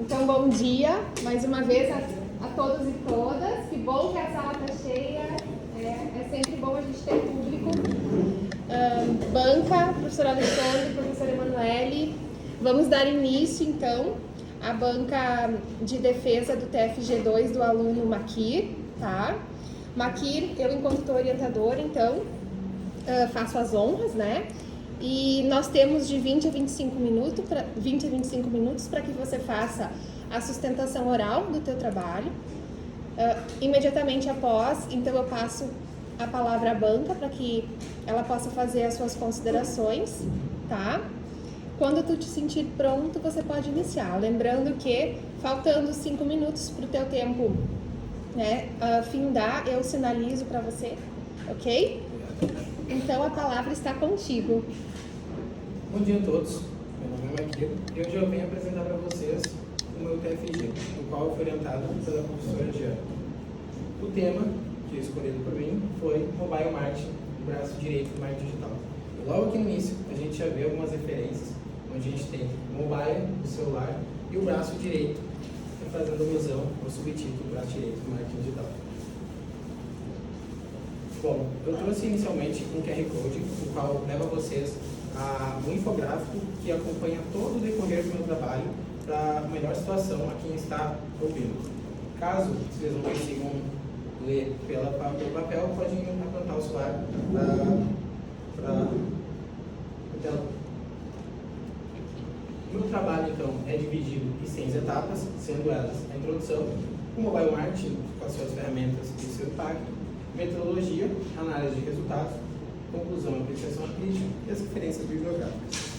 Então, bom dia, mais uma vez a todos e todas. Que bom que a sala está cheia, é sempre bom a gente ter público. Banca, professor Alexandre, professora Emanuele. Vamos dar início, então, à banca de defesa do TFG2 do aluno Makir, tá? Makir, eu enquanto orientadora, então, faço as honras, né? E nós temos de 20 a 25 minutos para que você faça a sustentação oral do teu trabalho. Imediatamente após, então eu passo a palavra à banca para que ela possa fazer as suas considerações, tá? Quando tu te sentir pronto, você pode iniciar. Lembrando que, faltando 5 minutos para o teu tempo, né, findar, eu sinalizo para você, ok? Então a palavra está contigo. Bom dia a todos, meu nome é Makir e hoje eu venho apresentar para vocês o meu TFG, o qual foi orientado pela professora Diana. O tema que escolhido por mim foi Mobile Marketing, o braço direito do marketing digital. E logo aqui no início a gente já vê algumas referências, onde a gente tem o mobile, o celular e o braço direito, fazendo alusão ao subtítulo braço direito do marketing digital. Bom, eu trouxe inicialmente um QR Code, o qual leva vocês a um infográfico que acompanha todo o decorrer do meu trabalho para a melhor situação a quem está ouvindo. Caso vocês não consigam ler pelo papel, podem apontar o celular para a tela. O meu trabalho, então, é dividido em 6 etapas, sendo elas a introdução, o mobile marketing, com as suas ferramentas e seu impacto, metodologia, análise de resultados, conclusão, apreciação crítica e as referências bibliográficas.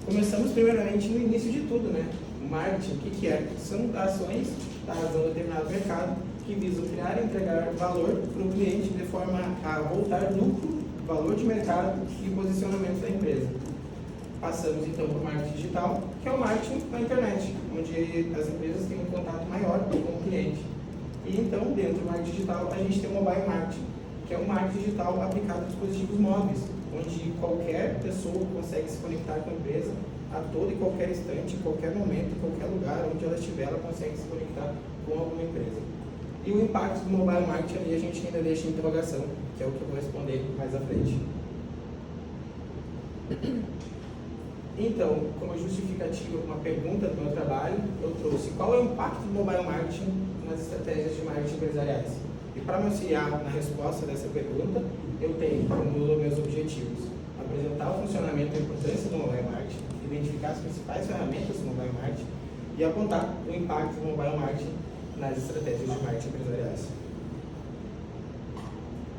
Começamos primeiramente no início de tudo, né? O marketing, o que é? São ações dadas a um determinado mercado que visam criar e entregar valor para o cliente de forma a voltar lucro, valor de mercado e posicionamento da empresa. Passamos então para o marketing digital, que é o marketing na internet, onde as empresas têm um contato maior com o cliente. E então, dentro do marketing digital, a gente tem o mobile marketing, que é um marketing digital aplicado a dispositivos móveis, onde qualquer pessoa consegue se conectar com a empresa a todo e qualquer instante, em qualquer momento, em qualquer lugar onde ela estiver, ela consegue se conectar com alguma empresa. E o impacto do mobile marketing ali a gente ainda deixa em interrogação, que é o que eu vou responder mais à frente. Então, como justificativa, uma pergunta do meu trabalho, eu trouxe qual é o impacto do mobile marketing nas estratégias de marketing empresariais. E para me auxiliar na resposta dessa pergunta, eu tenho como meus objetivos apresentar o funcionamento e a importância do mobile marketing, identificar as principais ferramentas do mobile marketing e apontar o impacto do mobile marketing nas estratégias de marketing empresariais.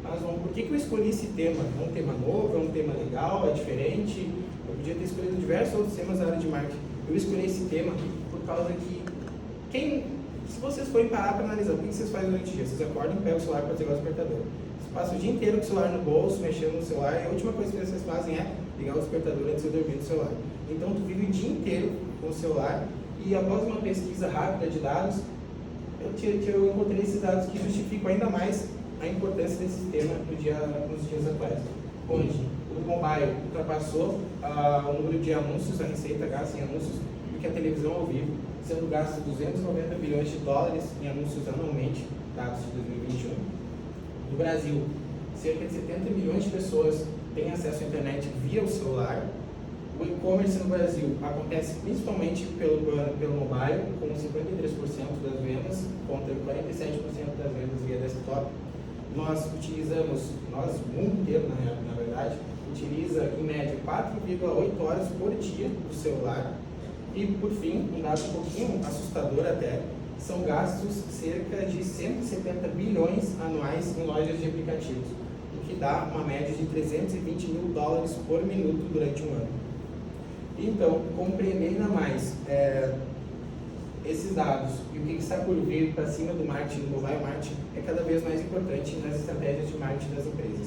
Mas por que eu escolhi esse tema? É um tema novo, é um tema legal, é diferente? Eu podia ter escolhido diversos outros temas da área de marketing. Eu escolhi esse tema por causa que se vocês forem parar para analisar o que vocês fazem durante o dia, vocês acordam, pegam o celular para ligar o despertador. Vocês passam o dia inteiro com o celular no bolso, mexendo no celular, e a última coisa que vocês fazem é ligar o despertador antes de dormir no celular. Então, tu vive o dia inteiro com o celular, e após uma pesquisa rápida de dados, eu encontrei esses dados que justificam ainda mais a importância desse tema nos dias atuais, onde o mobile ultrapassou o número de anúncios, a receita gasta em anúncios, do que a televisão ao vivo, sendo gasto 290 bilhões de dólares em anúncios anualmente, dados de 2021. No Brasil, cerca de 70 milhões de pessoas têm acesso à internet via o celular. O e-commerce no Brasil acontece principalmente pelo mobile, com 53% das vendas contra 47% das vendas via desktop. Nós utilizamos, o mundo inteiro na verdade, utiliza em média 4,8 horas por dia do celular. E, por fim, um dado um pouquinho assustador até, são gastos cerca de 170 bilhões anuais em lojas de aplicativos, o que dá uma média de 320 mil dólares por minuto durante um ano. Então, compreender ainda mais esses dados e o que está por vir para cima do marketing, do mobile marketing, é cada vez mais importante nas estratégias de marketing das empresas.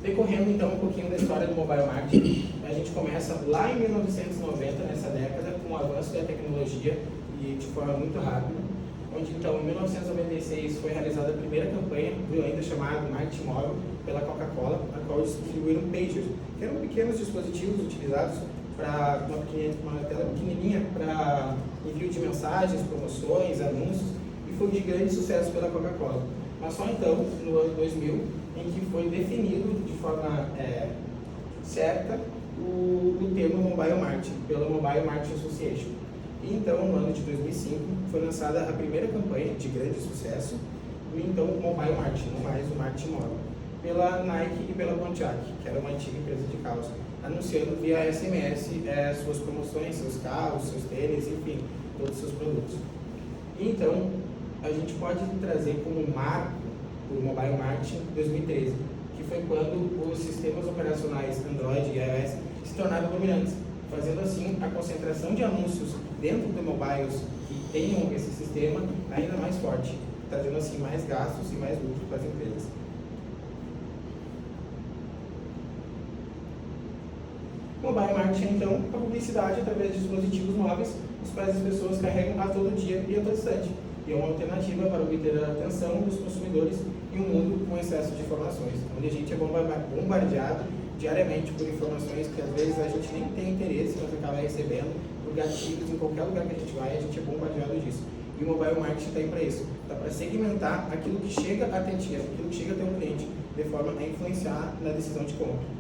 Decorrendo então um pouquinho da história do mobile marketing, a gente começa lá em 1990, nessa década, com o avanço da tecnologia e de forma muito rápida, onde então em 1996 foi realizada a primeira campanha do ainda chamado marketing móvel pela Coca-Cola, a qual eles distribuíram pagers, que eram pequenos dispositivos utilizados para uma tela pequenininha para envio de mensagens, promoções, anúncios, e foi de grande sucesso pela Coca-Cola. Mas só então, no ano 2000, em que foi definido de forma certa o termo Mobile Marketing, pela Mobile Marketing Association. E então, no ano de 2005, foi lançada a primeira campanha de grande sucesso do então Mobile Marketing, não mais o marketing móvel, pela Nike e pela Pontiac, que era uma antiga empresa de carros, anunciando via SMS suas promoções, seus carros, seus tênis, enfim, todos os seus produtos. E então, a gente pode trazer como marco o Mobile Marketing 2013, que foi quando os sistemas operacionais Android e iOS se tornaram dominantes, fazendo assim a concentração de anúncios dentro de mobiles que tenham esse sistema ainda mais forte, trazendo assim mais gastos e mais lucro para as empresas. Mobile Marketing, então, a publicidade através de dispositivos móveis, os quais as pessoas carregam a todo dia e a todo instante, e é uma alternativa para obter a atenção dos consumidores em um mundo com excesso de informações, onde a gente é bombardeado diariamente por informações que às vezes a gente nem tem interesse, mas acaba recebendo por gatilhos em qualquer lugar que a gente vai, a gente é bombardeado disso. E o Mobile Marketing está aí para isso, está para segmentar aquilo que chega até ti, aquilo que chega até o cliente, de forma a influenciar na decisão de compra.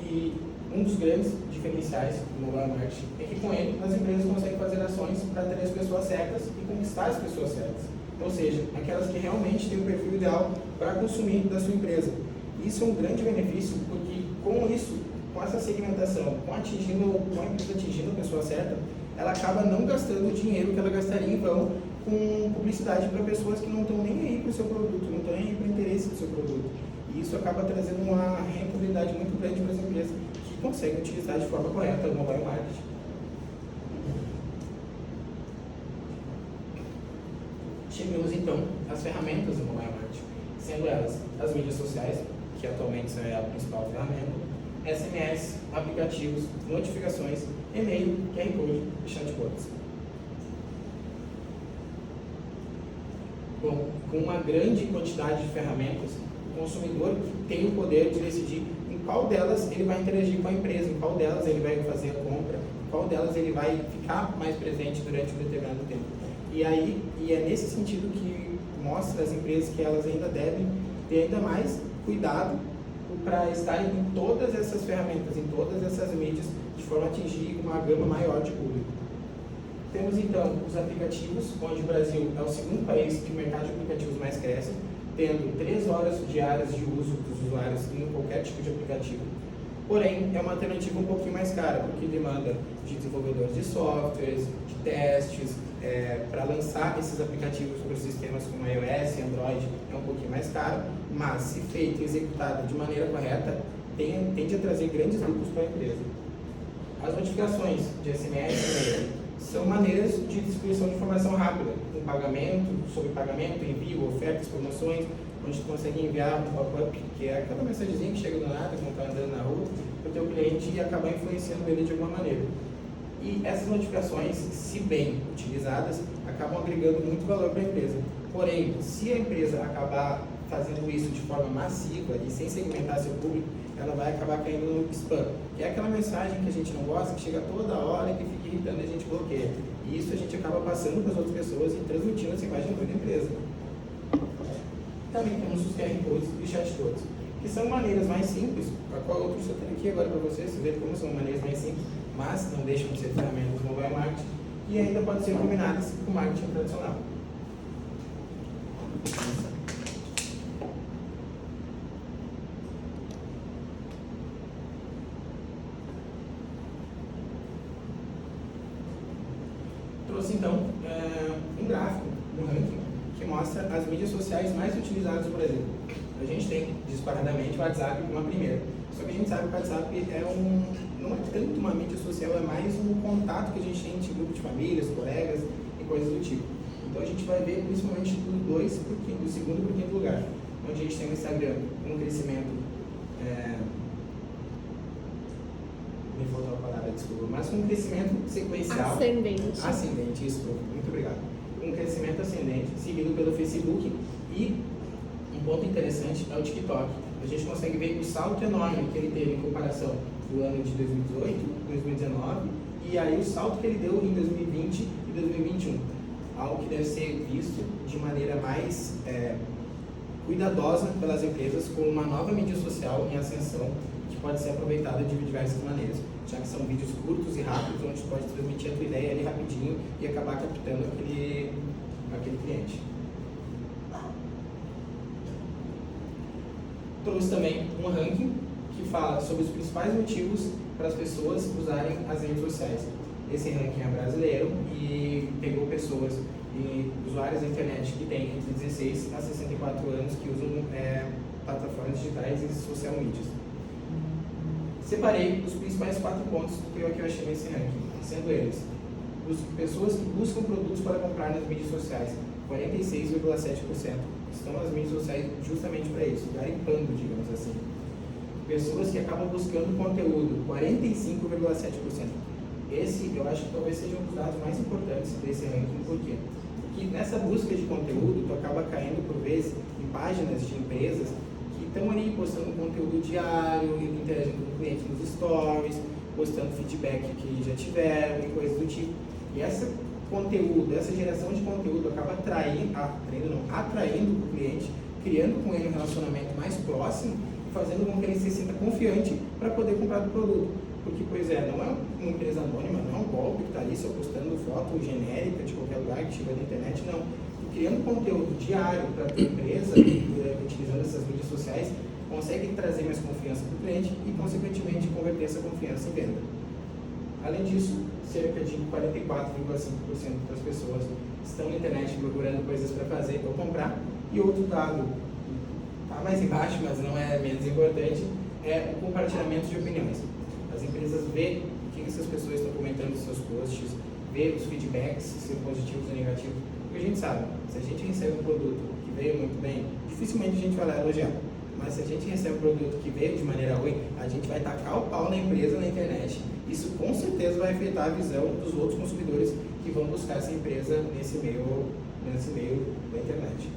E um dos grandes diferenciais do Mobile Marketing é que com ele as empresas conseguem fazer ações para ter as pessoas certas e conquistar as pessoas certas. Ou seja, aquelas que realmente têm o perfil ideal para consumir da sua empresa. Isso é um grande benefício, porque com isso, com essa segmentação, com a empresa atingindo a pessoa certa, ela acaba não gastando o dinheiro que ela gastaria em vão com publicidade para pessoas que não estão nem aí para o seu produto, não estão nem aí para o interesse do seu produto. E isso acaba trazendo uma rentabilidade muito grande para as empresas que conseguem utilizar de forma correta o Mobile Marketing. Chegamos então às ferramentas do Mobile Marketing, sendo elas as mídias sociais, que atualmente são a principal ferramenta, SMS, aplicativos, notificações, e-mail, QR Code e chatbots. Bom, com uma grande quantidade de ferramentas, o consumidor tem o poder de decidir em qual delas ele vai interagir com a empresa, em qual delas ele vai fazer a compra, em qual delas ele vai ficar mais presente durante um determinado tempo. E é nesse sentido que mostra às empresas que elas ainda devem ter ainda mais cuidado para estar em todas essas ferramentas, em todas essas mídias, de forma a atingir uma gama maior de público. Temos então os aplicativos, onde o Brasil é o segundo país que o mercado de aplicativos mais cresce, tendo 3 horas diárias de uso dos usuários em qualquer tipo de aplicativo. Porém, é uma alternativa um pouquinho mais cara, porque demanda de desenvolvedores de softwares, de testes, para lançar esses aplicativos para sistemas como iOS e Android é um pouquinho mais caro, mas se feito e executado de maneira correta, tende a trazer grandes lucros para a empresa. As notificações de SMS e e-mail são maneiras de distribuição de informação rápida, com pagamento, sobre pagamento, envio, ofertas, promoções, onde tu consegue enviar um pop-up, que é aquela mensagenzinha que chega do nada, quando está andando na rua, para o teu cliente e acabar influenciando ele de alguma maneira. E essas notificações, se bem utilizadas, acabam agregando muito valor para a empresa. Porém, se a empresa acabar fazendo isso de forma massiva e sem segmentar seu público, ela vai acabar caindo no spam. E é aquela mensagem que a gente não gosta, que chega toda hora e que fica irritando e a gente bloqueia. E isso a gente acaba passando para as outras pessoas e transmitindo essa imagem ruim da empresa. Também temos os QR Codes e chatbots, que são maneiras mais simples, a qual eu trouxe aqui agora para vocês verem como são maneiras mais simples, mas não deixam de ser ferramentas do mobile marketing e ainda podem ser combinadas com marketing tradicional. Trouxe então um gráfico, um ranking, que mostra as mídias sociais mais utilizadas no Brasil. A gente tem disparadamente o WhatsApp como a primeira, só que a gente sabe que o WhatsApp não é tanto uma mídia social, é mais um contato que a gente tem entre grupo de famílias, colegas e coisas do tipo. Então a gente vai ver principalmente do segundo para o quinto lugar, onde a gente tem o Instagram com um crescimento, me faltou a palavra, desculpa, mas com um crescimento sequencial. Ascendente, isso, muito obrigado. um crescimento ascendente, seguido pelo Facebook e um ponto interessante é o TikTok. A gente consegue ver o salto enorme que ele teve em comparação do ano de 2018, 2019 e aí o salto que ele deu em 2020 e 2021. Algo que deve ser visto de maneira mais cuidadosa pelas empresas com uma nova mídia social em ascensão que pode ser aproveitada de diversas maneiras, já que são vídeos curtos e rápidos, onde você pode transmitir a tua ideia ali rapidinho e acabar captando aquele cliente. Trouxe também um ranking que fala sobre os principais motivos para as pessoas usarem as redes sociais. Esse ranking é brasileiro e pegou pessoas e usuários da internet que têm entre 16 a 64 anos que usam plataformas digitais e social medias. Separei os principais 4 pontos que eu achei nesse ranking, sendo eles: as pessoas que buscam produtos para comprar nas mídias sociais, 46,7%, estão nas mídias sociais justamente para isso, garimpando, digamos assim. Pessoas que acabam buscando conteúdo, 45,7%. Esse eu acho que talvez seja um dos dados mais importantes desse ranking. Por quê? Porque nessa busca de conteúdo, tu acaba caindo por vezes em páginas de empresas que estão ali postando conteúdo diário, interagindo com o cliente nos stories, postando feedback que já tiveram e coisas do tipo. E esse conteúdo, essa geração de conteúdo acaba atraindo o cliente, criando com ele um relacionamento mais próximo e fazendo com que ele se sinta confiante para poder comprar o produto. Porque, pois é, não é uma empresa anônima, não é um golpe que está ali só postando foto genérica de qualquer lugar que chega na internet, não. E criando conteúdo diário para a tua empresa, utilizando essas mídias sociais, consegue trazer mais confiança para o cliente e, consequentemente, converter essa confiança em venda. Além disso, cerca de 44,5% das pessoas estão na internet procurando coisas para fazer ou comprar. E outro dado, está mais embaixo, mas não é menos importante, é o compartilhamento de opiniões. As empresas veem o que essas pessoas estão comentando nos seus posts, vê os feedbacks, se são positivos ou negativos. Porque a gente sabe, se a gente recebe um produto que veio muito bem, dificilmente a gente vai lá elogiar. Mas se a gente recebe um produto que veio de maneira ruim, a gente vai tacar o pau na empresa na internet. Isso com certeza vai afetar a visão dos outros consumidores que vão buscar essa empresa nesse meio da internet.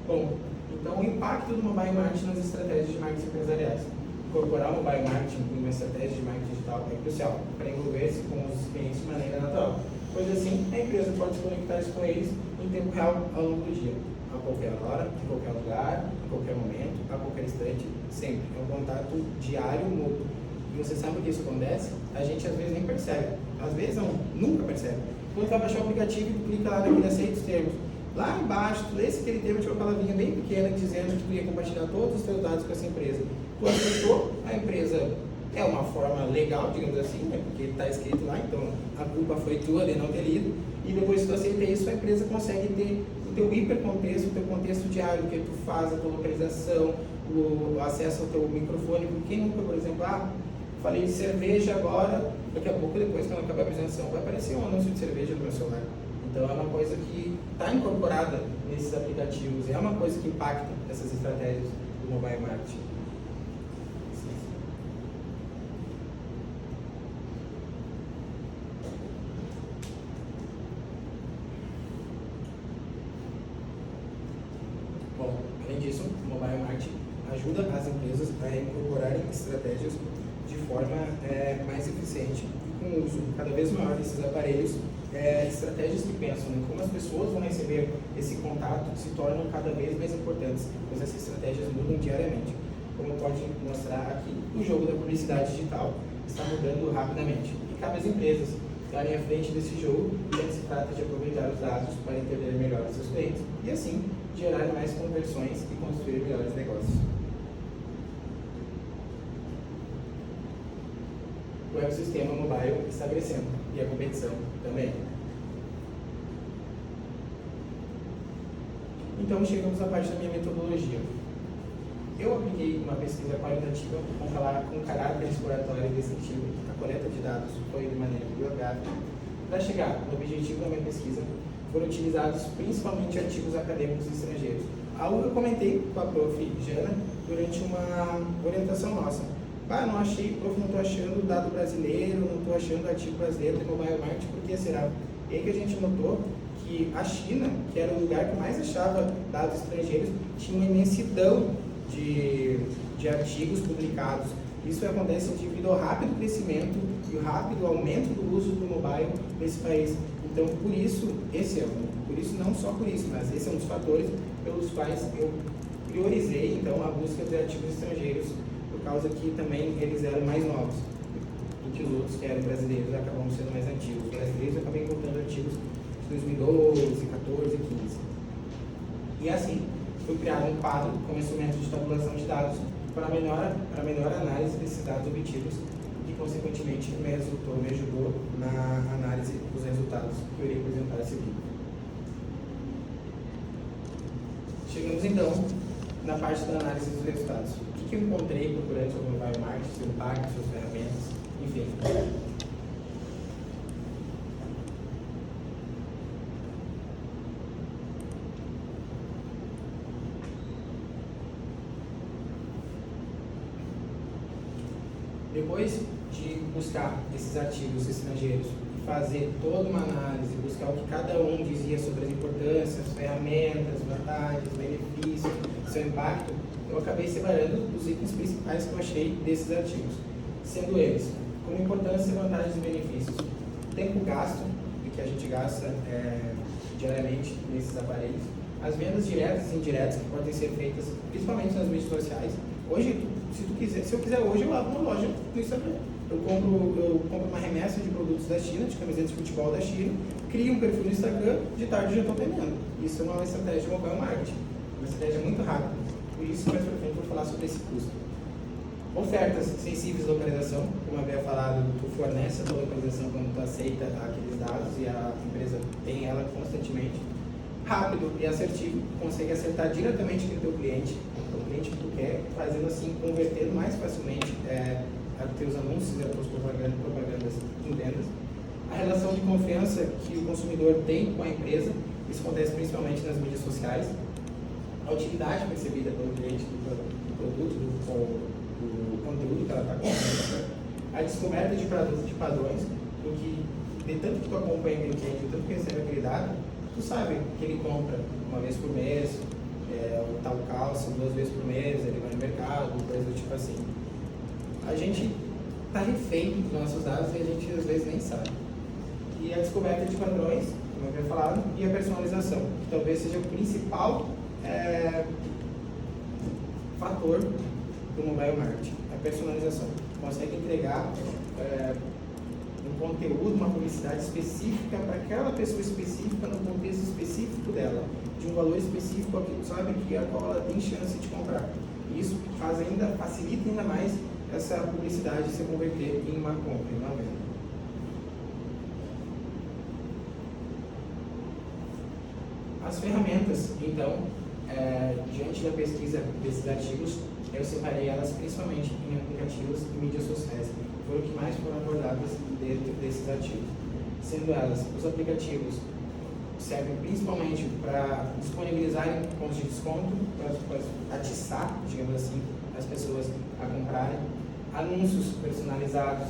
Bom, então o impacto do mobile marketing nas estratégias de marketing empresariais. Incorporar o mobile marketing em uma estratégia de marketing digital é crucial para envolver-se com os clientes de maneira natural. Pois assim, a empresa pode se conectar-se com eles em tempo real ao longo do dia, a qualquer hora, em qualquer lugar, em qualquer momento, a qualquer instante, sempre. É um contato diário, mútuo. E você sabe o que isso acontece? A gente às vezes nem percebe. Às vezes não, nunca percebe. Quando vai baixar o aplicativo, clica lá naquele aceita os termos. Lá embaixo, tu lê aquele termo, tinha uma palavrinha bem pequena dizendo que tu ia compartilhar todos os teus dados com essa empresa. Tu aceitou, a empresa é uma forma legal, digamos assim, né? Porque está escrito lá, então a culpa foi tua de não ter lido. E depois que tu aceita isso, a empresa consegue ter o teu hipercontexto, o teu contexto diário, o que tu faz, a tua localização, o acesso ao teu microfone. Porque quem nunca, por exemplo, falei de cerveja agora, daqui a pouco, depois, quando acabar a apresentação, vai aparecer um anúncio de cerveja no meu celular. Então é uma coisa que está incorporada nesses aplicativos, é uma coisa que impacta essas estratégias do mobile marketing. Bom, além disso, o mobile marketing ajuda as empresas a incorporarem estratégias de forma mais eficiente e com o uso cada vez maior desses aparelhos. Estratégias que pensam em como as pessoas vão receber esse contato se tornam cada vez mais importantes, pois essas estratégias mudam diariamente. Como pode mostrar aqui, o jogo da publicidade digital está mudando rapidamente. E cabe às empresas estarem à frente desse jogo, quando se trata de aproveitar os dados para entender melhor os seus clientes e assim gerar mais conversões e construir melhores negócios. O ecossistema mobile está crescendo e a competição também. Então chegamos à parte da minha metodologia. Eu apliquei uma pesquisa qualitativa com caráter exploratório e descritivo. A coleta de dados foi de maneira bibliográfica. Para chegar no objetivo da minha pesquisa, foram utilizados principalmente artigos acadêmicos estrangeiros. Algo que eu comentei com a prof. Jana durante uma orientação nossa. Não achei, prof, não estou achando dado brasileiro, não estou achando ativo brasileiro de mobile marketing, por que será? E aí que a gente notou que a China, que era o lugar que mais achava dados estrangeiros, tinha uma imensidão de artigos publicados. Isso acontece devido ao rápido crescimento e o rápido aumento do uso do mobile nesse país. Então, por isso não só por isso, mas esse é um dos fatores pelos quais eu priorizei, então, a busca de artigos estrangeiros, por causa que também eles eram mais novos, e que os outros, que eram brasileiros, acabam sendo mais antigos. Os brasileiros eu acabei encontrando artigos de 2012, 14, 15. E assim, foi criado um quadro com instrumento de tabulação de dados para melhor análise desses dados obtidos e, consequentemente, me ajudou na análise dos resultados que eu irei apresentar a seguir. Chegamos, então, na parte da análise dos resultados. O que eu encontrei procurando sobre o mobile marketing, seu impacto, suas ferramentas, enfim. Depois de buscar esses artigos estrangeiros, fazer toda uma análise, buscar o que cada um dizia sobre as importâncias, ferramentas, vantagens, benefícios, seu impacto, eu acabei separando os itens principais que eu achei desses artigos, sendo eles, como importância, vantagens e benefícios, tempo gasto, que a gente gasta diariamente nesses aparelhos, as vendas diretas e indiretas que podem ser feitas, principalmente nas mídias sociais. Hoje, se eu quiser hoje, eu abro uma loja no Instagram. Eu compro uma remessa de produtos da China, de camisetas de futebol da China, crio um perfil no Instagram, de tarde eu já estou vendendo. Isso é uma estratégia de mobile marketing, uma estratégia muito rápida. Por isso, mais para frente, eu vou falar sobre esse custo. Ofertas sensíveis de localização, como eu havia falado, tu fornece a tua localização quando tu aceita aqueles dados e a empresa tem ela constantemente. Rápido e assertivo, consegue acertar diretamente com o teu cliente, o cliente que tu quer, fazendo assim, convertendo mais facilmente os teus anúncios e as tuas propagandas em vendas. A relação de confiança que o consumidor tem com a empresa, isso acontece principalmente nas mídias sociais. A utilidade percebida pelo cliente do produto, do conteúdo que ela está consumindo. A descoberta de padrões, porque de tanto que tu acompanha aquele cliente, de tanto que recebe aquele dado, tu sabe que ele compra uma vez por mês, o tal calça 2 vezes por mês, ele vai no mercado, coisa do tipo assim. A gente está refém dos nossos dados e a gente às vezes nem sabe. E a descoberta de padrões, como eu havia falado, e a personalização, que talvez seja o principal fator do mobile marketing, a personalização. Consegue entregar um conteúdo, uma publicidade específica para aquela pessoa específica, no contexto específico dela, de um valor específico que tu sabe que a qual ela tem chance de comprar. E isso facilita ainda mais essa publicidade se converter em uma compra, em uma venda. As ferramentas, então, diante da pesquisa desses artigos, eu separei elas principalmente em aplicativos e mídias sociais. Foram o que mais foram abordadas dentro desses artigos. Sendo elas, os aplicativos servem principalmente para disponibilizarem pontos de desconto, para atiçar, digamos assim, as pessoas a comprarem. Anúncios personalizados,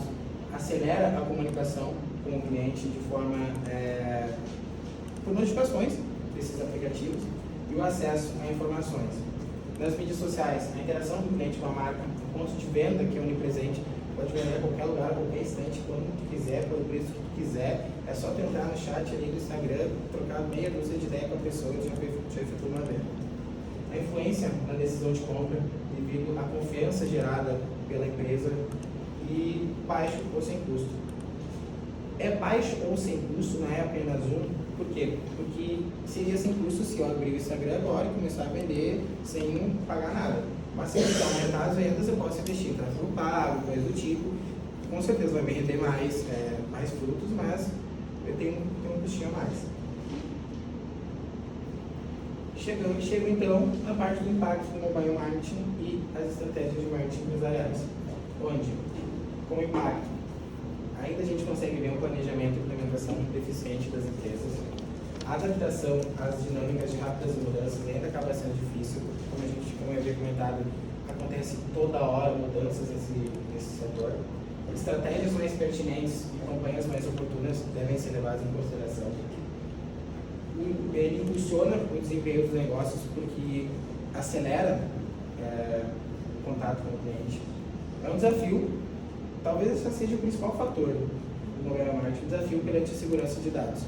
acelera a comunicação com o cliente de forma por notificações desses aplicativos e o acesso a informações. Nas mídias sociais, a interação do cliente com a marca, o ponto de venda que é onipresente, pode vender a qualquer lugar, a qualquer instante, quando tu quiser, pelo preço que tu quiser. É só tu entrar no chat ali do Instagram, trocar meia dúzia de ideia com a pessoa e já efetua uma venda. A influência na decisão de compra, devido à confiança gerada pela empresa, e baixo ou sem custo. É baixo ou sem custo, não é apenas um. Por quê? Porque seria sem custo se eu abrir o Instagram agora e começar a vender sem pagar nada. Mas se eu quiser aumentar as vendas, eu posso investir em tráfego pago, coisa do tipo. Com certeza vai me render mais frutos, mas eu tenho um custinho a mais. Chego então na parte do impacto do mobile marketing e as estratégias de marketing empresariais. Onde, com o impacto, ainda a gente consegue ver um planejamento e implementação deficiente das empresas. A adaptação às dinâmicas de rápidas mudanças ainda acaba sendo difícil, como eu havia comentado, a acontece toda hora mudanças nesse setor. Estratégias mais pertinentes e campanhas mais oportunas devem ser levadas em consideração. Ele impulsiona o desempenho dos negócios porque acelera o contato com o cliente. É um desafio, talvez esse seja o principal fator do mobile marketing, o desafio perante a segurança de dados.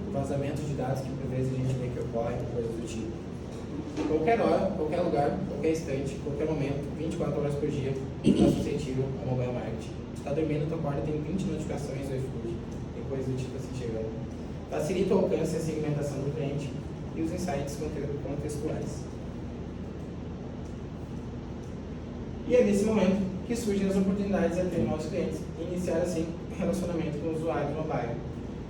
O vazamento de dados que por vezes a gente vê que ocorre, coisas do tipo. Qualquer hora, qualquer lugar, qualquer instante, qualquer momento, 24 horas por dia, está suscetível ao mobile marketing. Está dormindo, tua porta tem 20 notificações do iFood, tem coisa do tipo assim chegando. Facilita o alcance e a segmentação do cliente e os insights contextuais. E é nesse momento que surgem as oportunidades de atender novos clientes e iniciar assim um relacionamento com o usuário mobile,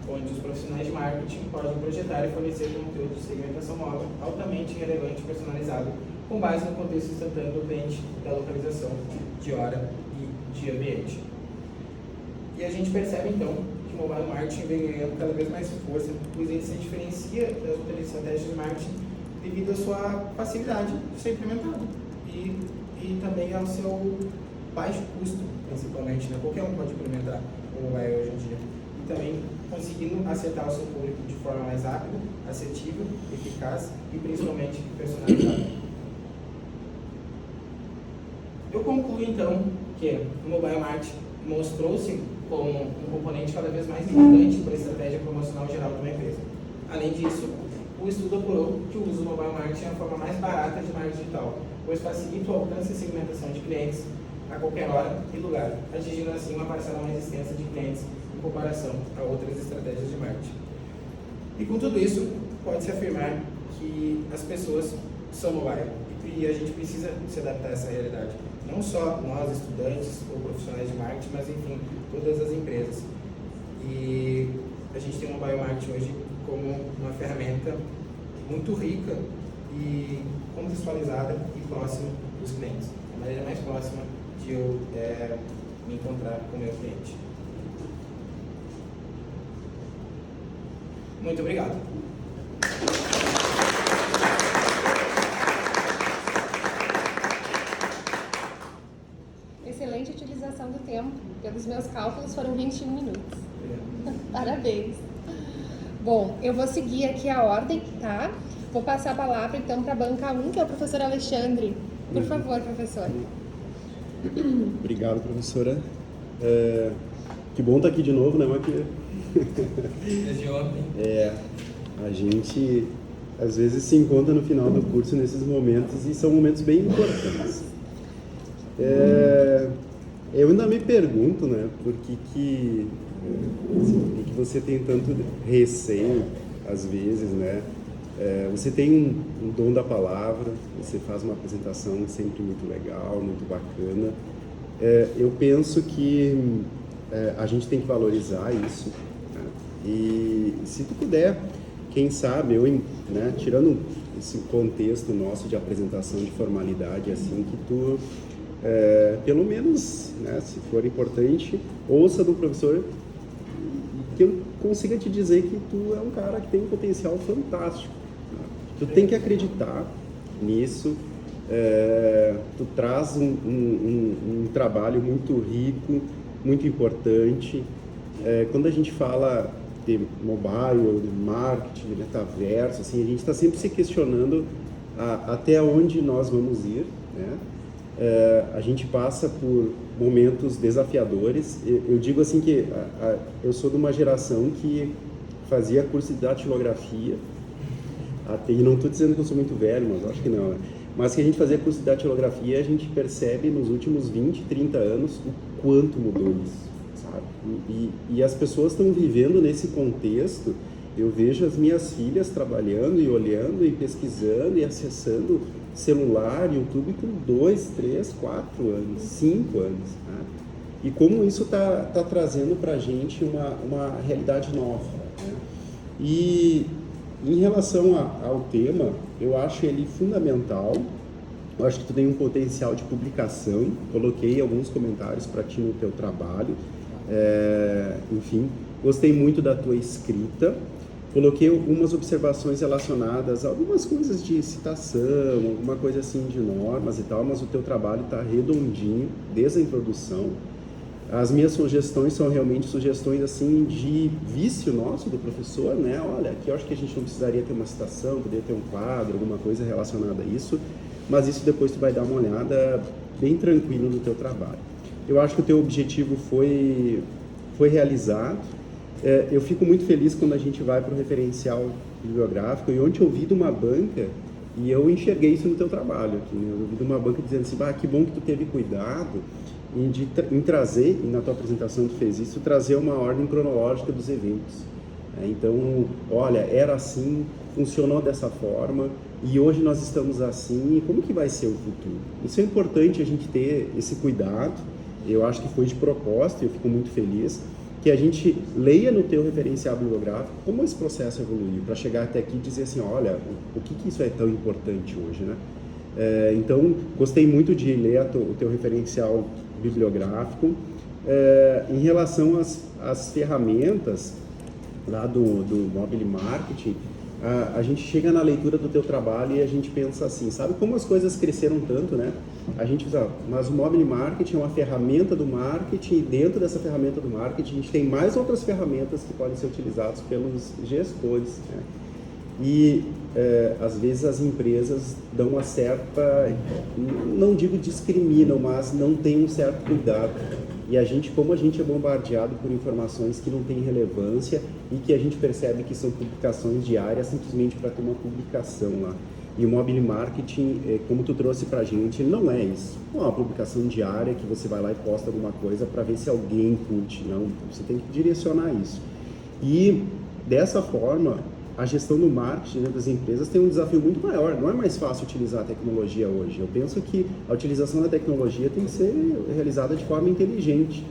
onde os profissionais de marketing podem projetar e fornecer conteúdo de segmentação móvel altamente relevante e personalizado, com base no contexto instantâneo do cliente, da localização, de hora e de ambiente. E a gente percebe então que o mobile marketing vem ganhando cada vez mais força, pois ele se diferencia das outras estratégias de marketing devido à sua facilidade de ser implementado e também ao seu baixo custo, principalmente, né? Qualquer um pode implementar o mobile hoje em dia. E também conseguindo acertar o seu público de forma mais rápida, assertiva, eficaz e principalmente personalizada. Eu concluo então que o mobile marketing mostrou-se como um componente cada vez mais importante para a estratégia promocional geral de uma empresa. Além disso, o estudo apurou que o uso do mobile marketing é a forma mais barata de marketing digital, pois facilita o alcance e segmentação de clientes a qualquer hora e lugar, atingindo assim uma parcela mais extensa de clientes em comparação a outras estratégias de marketing. E com tudo isso, pode-se afirmar que as pessoas são mobile e a gente precisa se adaptar a essa realidade. Não só nós, estudantes ou profissionais de marketing, mas enfim, todas as empresas. E a gente tem o mobile marketing hoje como uma ferramenta muito rica e contextualizada e próxima dos clientes. A maneira mais próxima de eu me encontrar com o meu cliente. Muito obrigado. Excelente utilização do tempo. Pelos meus cálculos, foram 21 minutos. Parabéns. Bom, eu vou seguir aqui a ordem, tá? Vou passar a palavra, então, para a banca 1, que é o professor Alexandre. Por favor, professor. Obrigado, professora. Que bom estar aqui de novo, né, Maquia? Desde ontem. A gente, às vezes, se encontra no final do curso nesses momentos e são momentos bem importantes. Eu ainda me pergunto, né, por que você tem tanto receio, às vezes, né? Você tem um dom da palavra, você faz uma apresentação sempre muito legal, muito bacana. Eu penso que a gente tem que valorizar isso, né? E se tu puder, quem sabe, né, tirando esse contexto nosso de apresentação de formalidade, assim, que tu, pelo menos, né, se for importante, ouça do professor que eu consiga te dizer que tu é um cara que tem um potencial fantástico. Tu tem que acreditar nisso. Tu traz um trabalho muito rico, muito importante. Quando a gente fala de mobile, de marketing, de metaverso, assim, a gente está sempre se questionando até onde nós vamos ir, né? A gente passa por momentos desafiadores. Eu digo assim que eu sou de uma geração que fazia curso de datilografia. E não estou dizendo que eu sou muito velho, mas acho que não, né? Mas que a gente fazia curso de datilografia, a gente percebe nos últimos 20, 30 anos o quanto mudou isso, sabe? E as pessoas estão vivendo nesse contexto. Eu vejo as minhas filhas trabalhando e olhando e pesquisando e acessando celular, YouTube com 2, 3, 4 anos, 5 anos, né? E como isso está trazendo para a gente uma realidade nova, né? E em relação ao tema, eu acho ele fundamental. Eu acho que tu tem um potencial de publicação. Coloquei alguns comentários para ti no teu trabalho. Enfim, gostei muito da tua escrita. coloquei algumas observações relacionadas a algumas coisas de citação, alguma coisa assim de normas e tal, mas o teu trabalho está redondinho desde a introdução. As minhas sugestões são realmente sugestões assim de vício nosso do professor, né? Olha, aqui eu acho que a gente não precisaria ter uma citação, poderia ter um quadro, alguma coisa relacionada a isso, mas isso depois tu vai dar uma olhada bem tranquilo no teu trabalho. Eu acho que o teu objetivo foi realizado. Eu fico muito feliz quando a gente vai para o referencial bibliográfico, e ontem eu ouvi de uma banca, e eu enxerguei isso no teu trabalho aqui, né? Eu ouvi de uma banca dizendo assim, que bom que tu teve cuidado em trazer, e na tua apresentação tu fez isso, trazer uma ordem cronológica dos eventos. Então, olha, era assim, funcionou dessa forma, e hoje nós estamos assim, e como que vai ser o futuro? Isso é importante a gente ter esse cuidado, eu acho que foi de propósito, e eu fico muito feliz, que a gente leia no teu referencial bibliográfico como esse processo evoluiu, para chegar até aqui e dizer assim, olha, o que isso é tão importante hoje, né? Então, gostei muito de ler o teu referencial bibliográfico. Em relação às ferramentas lá do Mobile Marketing, a gente chega na leitura do teu trabalho e a gente pensa assim, sabe como as coisas cresceram tanto, né? A gente usa, mas o Mobile Marketing é uma ferramenta do marketing, e dentro dessa ferramenta do marketing a gente tem mais outras ferramentas que podem ser utilizadas pelos gestores, né? E às vezes as empresas dão uma certa, não digo discriminam, mas não tem um certo cuidado. E a gente, como a gente é bombardeado por informações que não têm relevância e que a gente percebe que são publicações diárias simplesmente para ter uma publicação lá. E o Mobile Marketing, como tu trouxe pra gente, não é isso. Não é uma publicação diária que você vai lá e posta alguma coisa para ver se alguém curte. Não, você tem que direcionar isso. E dessa forma, a gestão do marketing das empresas tem um desafio muito maior. Não é mais fácil utilizar a tecnologia hoje. Eu penso que a utilização da tecnologia tem que ser realizada de forma inteligente,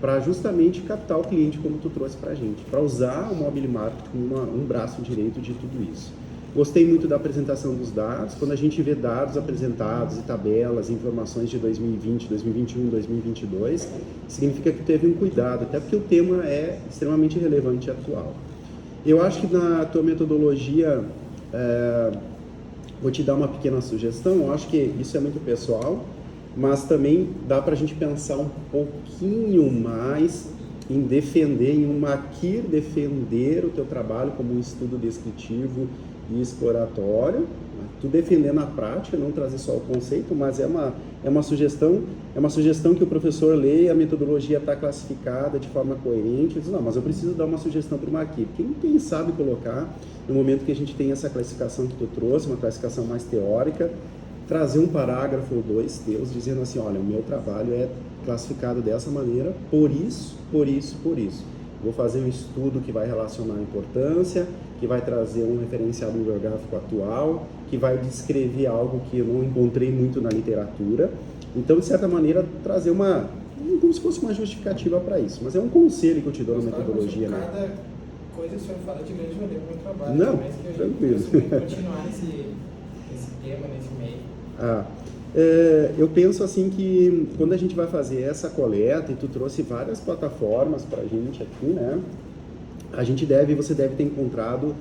para justamente captar o cliente, como tu trouxe para a gente, para usar o Mobile Marketing como um braço direito de tudo isso. Gostei muito da apresentação dos dados. Quando a gente vê dados apresentados e tabelas, informações de 2020, 2021, 2022, significa que teve um cuidado, até porque o tema é extremamente relevante e atual. Eu acho que na tua metodologia, vou te dar uma pequena sugestão, eu acho que isso é muito pessoal, mas também dá para a gente pensar um pouquinho mais em defender, em uma aqui defender o teu trabalho como um estudo descritivo e exploratório, né? Tu defender na prática, não trazer só o conceito, mas é uma sugestão que o professor lê e a metodologia está classificada de forma coerente. Diz, não, mas eu preciso dar uma sugestão para uma aqui. Quem sabe colocar, no momento que a gente tem essa classificação que tu trouxe, uma classificação mais teórica, trazer um parágrafo ou dois teus dizendo assim, olha, o meu trabalho é classificado dessa maneira, por isso. Vou fazer um estudo que vai relacionar a importância, que vai trazer um referencial bibliográfico atual, que vai descrever algo que eu não encontrei muito na literatura. Então, de certa maneira, trazer como se fosse uma justificativa para isso. Mas é um conselho que eu te dou na metodologia, né? Cada coisa que o senhor fala de grande valor para o meu trabalho. Não, mas que tranquilo. Continuar nesse tema, nesse meio. Eu penso assim que quando a gente vai fazer essa coleta, e tu trouxe várias plataformas para a gente aqui, né? Você deve ter encontrado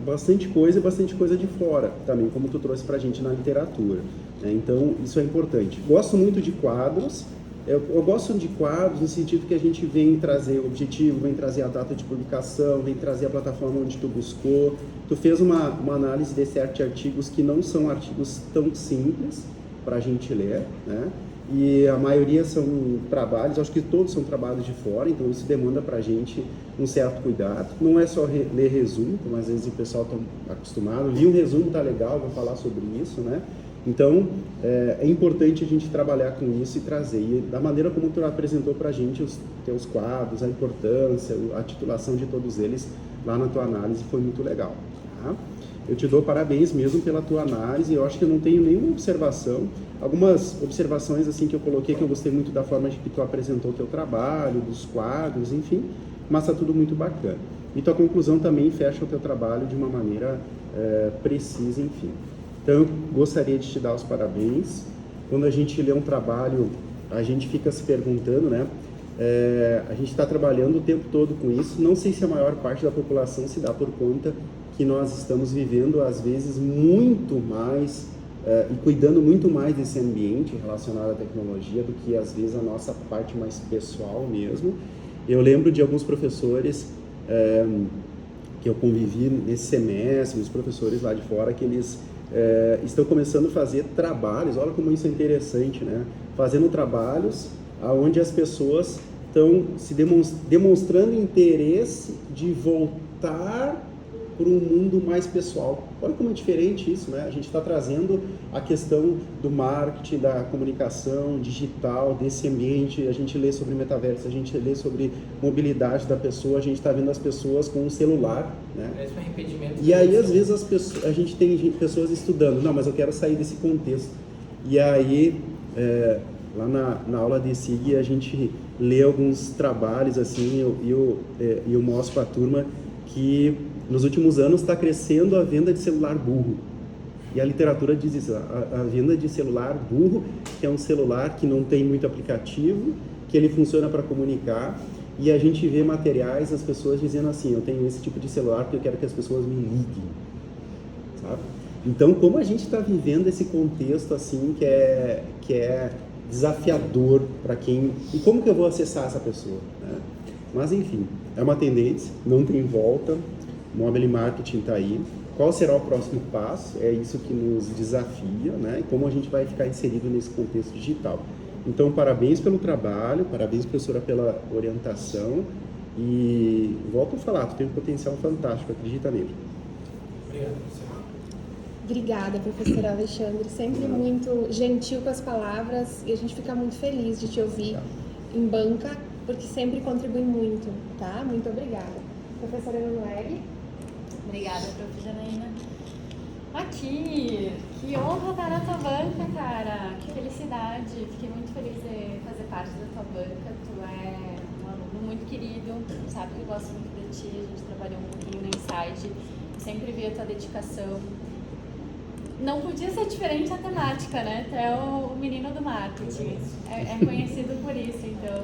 bastante coisa de fora também, como tu trouxe para a gente na literatura, né? Então, isso é importante. Gosto muito de quadros. Eu gosto de quadros no sentido que a gente vem trazer o objetivo, vem trazer a data de publicação, vem trazer a plataforma onde tu buscou. Tu fez uma análise de 7 artigos que não são artigos tão simples para a gente ler, né? E a maioria são trabalhos, acho que todos são trabalhos de fora, então isso demanda para a gente um certo cuidado. Não é só ler resumo, como às vezes o pessoal está acostumado. Li um resumo, tá legal, vou falar sobre isso, né? Então, é importante a gente trabalhar com isso e trazer. E da maneira como tu apresentou para a gente os teus quadros, a importância, a titulação de todos eles lá na tua análise foi muito legal, tá? Eu te dou parabéns mesmo pela tua análise. Eu acho que eu não tenho nenhuma observação. Algumas observações assim que eu coloquei, que eu gostei muito da forma de que tu apresentou o teu trabalho, dos quadros, enfim, mas está tudo muito bacana. E tua conclusão também fecha o teu trabalho de uma maneira precisa, enfim. Então, eu gostaria de te dar os parabéns. Quando a gente lê um trabalho, a gente fica se perguntando, né? a gente está trabalhando o tempo todo com isso. Não sei se a maior parte da população se dá por conta que nós estamos vivendo, às vezes, muito mais e cuidando muito mais desse ambiente relacionado à tecnologia do que, às vezes, a nossa parte mais pessoal mesmo. Eu lembro de alguns professores que eu convivi nesse semestre, os professores lá de fora, que eles estão começando a fazer trabalhos, olha como isso é interessante, né? Fazendo trabalhos onde as pessoas estão se demonstrando interesse de voltar para um mundo mais pessoal. Olha como é diferente isso, né? A gente está trazendo a questão do marketing, da comunicação digital, desse ambiente. A gente lê sobre metaverso, a gente lê sobre mobilidade da pessoa, a gente está vendo as pessoas com um celular, né? Parece um arrependimento. E aí, às vezes, a gente tem pessoas estudando, não, mas eu quero sair desse contexto. E aí, lá na aula de SIG, a gente lê alguns trabalhos, assim, e eu mostro para a turma que nos últimos anos está crescendo a venda de celular burro. E a literatura diz isso, a venda de celular burro, que é um celular que não tem muito aplicativo, que ele funciona para comunicar, e a gente vê materiais, as pessoas dizendo assim, eu tenho esse tipo de celular porque eu quero que as pessoas me liguem, sabe? Então, como a gente está vivendo esse contexto assim que é desafiador para quem... E como que eu vou acessar essa pessoa, né? Mas, enfim, é uma tendência, não tem volta, Mobile Marketing está aí. Qual será o próximo passo? É isso que nos desafia, né? E como a gente vai ficar inserido nesse contexto digital. Então, parabéns pelo trabalho, parabéns, professora, pela orientação. E volto a falar, tu tem um potencial fantástico, acredita nele. Obrigado, professor. Obrigada, professor Alexandre. Sempre muito gentil com as palavras e a gente fica muito feliz de te ouvir em banca, porque sempre contribui muito, tá? Muito obrigada. Professora Emanuele. Obrigada, prof. Janaína. Aqui, que honra estar na tua banca, cara. Que felicidade. Fiquei muito feliz de fazer parte da tua banca. Tu é um aluno muito querido, sabe que eu gosto muito de ti. A gente trabalhou um pouquinho no Insight. Sempre vi a tua dedicação. Não podia ser diferente a temática, né? Tu é o menino do marketing. É conhecido por isso. Então,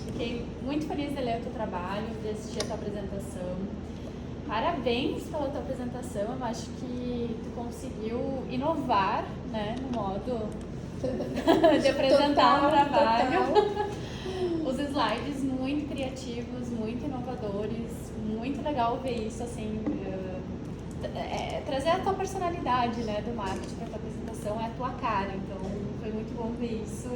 fiquei muito feliz de ler o teu trabalho, de assistir a tua apresentação. Parabéns pela tua apresentação. Eu acho que tu conseguiu inovar, né, no modo de apresentar o trabalho. Os slides muito criativos, muito inovadores. Muito legal ver isso, assim... trazer a tua personalidade, né, do marketing para a tua apresentação, é a tua cara, então foi muito bom ver isso.